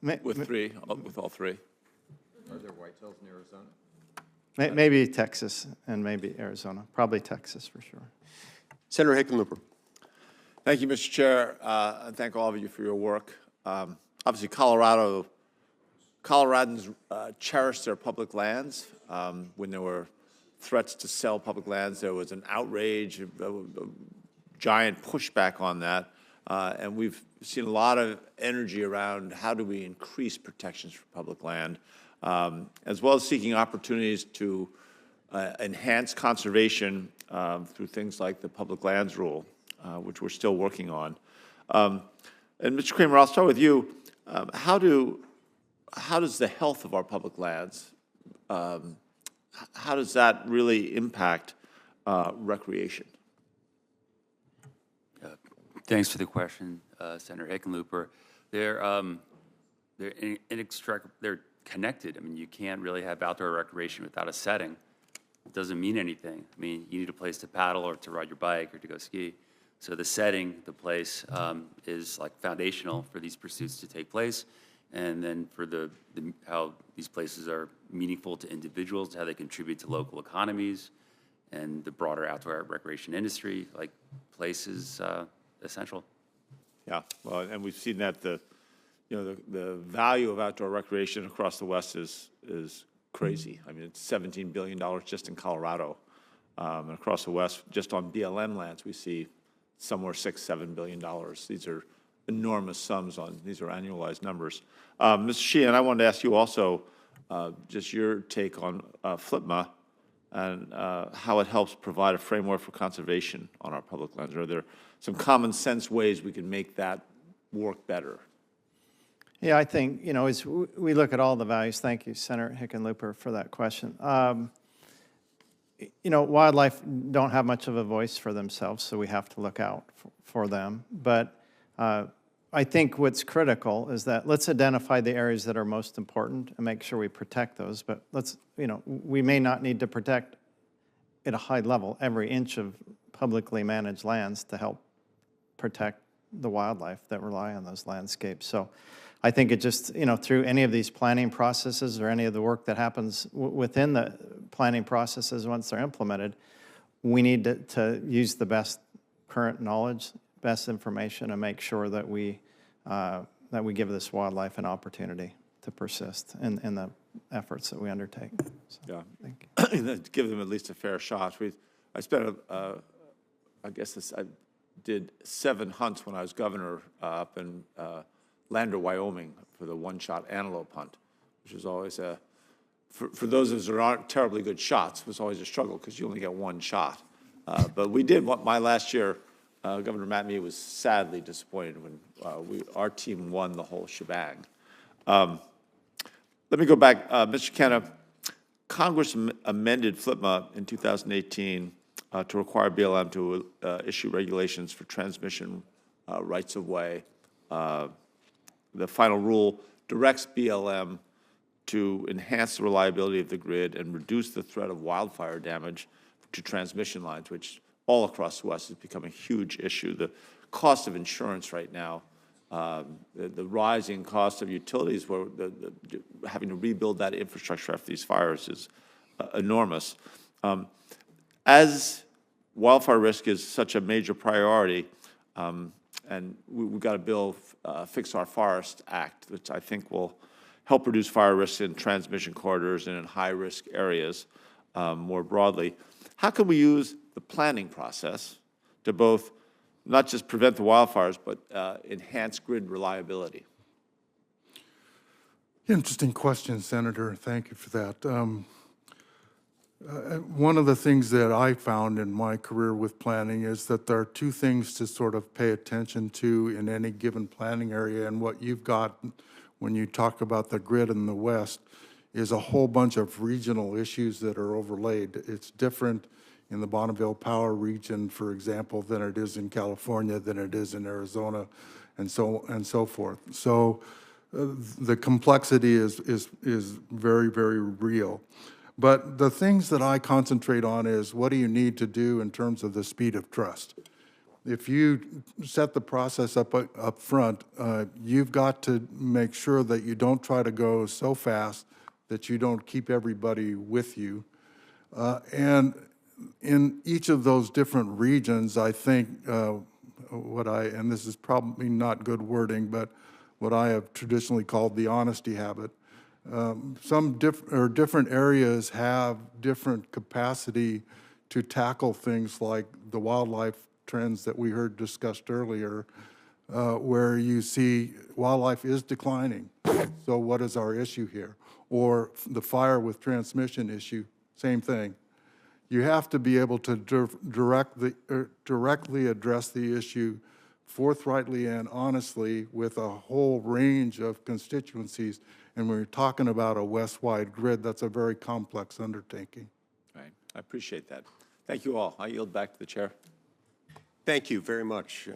With all three. Are there whitetails in Arizona? Maybe Texas and maybe Arizona. Probably Texas for sure. Senator Hickenlooper. Thank you, Mr. Chair, and thank all of you for your work. Obviously, Coloradans cherish their public lands. When there were threats to sell public lands, there was an outrage, a giant pushback on that. And we've seen a lot of energy around how do we increase protections for public land, as well as seeking opportunities to enhance conservation through things like the public lands rule, which we're still working on. And Mr. Kramer, I'll start with you. How does the health of our public lands, how does that really impact recreation? Thanks for the question, Senator Hickenlooper. They're connected. I mean, you can't really have outdoor recreation without a setting. It doesn't mean anything. I mean, you need a place to paddle or to ride your bike or to go ski. So the setting, the place, is like foundational for these pursuits to take place. And then for how these places are meaningful to individuals, how they contribute to local economies and the broader outdoor recreation industry, like places essential. Yeah, well, and we've seen that the value of outdoor recreation across the West is crazy. I mean, it's $17 billion just in Colorado. And across the West, just on BLM lands, we see somewhere $6-7 billion. These are enormous sums these are annualized numbers. Mr. Sheehan, I wanted to ask you also just your take on FLPMA and how it helps provide a framework for conservation on our public lands. Are there some common sense ways we can make that work better? Yeah, I think, as we look at all the values, thank you, Senator Hickenlooper, for that question. Wildlife don't have much of a voice for themselves, so we have to look out for them. But I think what's critical is that let's identify the areas that are most important and make sure we protect those. But we may not need to protect at a high level every inch of publicly managed lands to help protect the wildlife that rely on those landscapes. So I think it just, through any of these planning processes or any of the work that happens within the planning processes once they're implemented, we need to use the best current knowledge, best information, and make sure that we give this wildlife an opportunity to persist in the efforts that we undertake. So, yeah, thank you. Give them at least a fair shot. I spent I did 7 hunts when I was governor up in Lander, Wyoming, for the one-shot antelope hunt, which is always for those of us that aren't terribly good shots, it was always a struggle because you only get one shot. But we did my last year. Governor Matt Mee was sadly disappointed when our team won the whole shebang. Let me go back, Mr. Kenna. Congress amended FLPMA in 2018 to require BLM to issue regulations for transmission rights of way. The final rule directs BLM to enhance the reliability of the grid and reduce the threat of wildfire damage to transmission lines, which all across the West has become a huge issue. The cost of insurance right now, the rising cost of utilities, where having to rebuild that infrastructure after these fires is enormous. As wildfire risk is such a major priority, and we've got a bill, Fix Our Forest Act, which I think will help reduce fire risks in transmission corridors and in high-risk areas more broadly. How can we use the planning process to both not just prevent the wildfires, but enhance grid reliability? Interesting question, Senator. Thank you for that. One of the things that I found in my career with planning is that there are two things to sort of pay attention to in any given planning area, and what you've got when you talk about the grid in the West is a whole bunch of regional issues that are overlaid. It's different in the Bonneville Power region, for example, than it is in California, than it is in Arizona, and so forth. So the complexity is very, very real. But the things that I concentrate on is what do you need to do in terms of the speed of trust? if you set the process up front, you've got to make sure that you don't try to go so fast that you don't keep everybody with you. And in each of those different regions, I think and this is probably not good wording, but what I have traditionally called the honesty habit. Different areas have different capacity to tackle things like the wildlife trends that we heard discussed earlier, where you see wildlife is declining. So what is our issue here? Or the fire with transmission issue, same thing. You have to be able to directly address the issue forthrightly and honestly with a whole range of constituencies. And when you're talking about a west-wide grid, that's a very complex undertaking. All right, I appreciate that. Thank you all. I yield back to the chair. Thank you very much,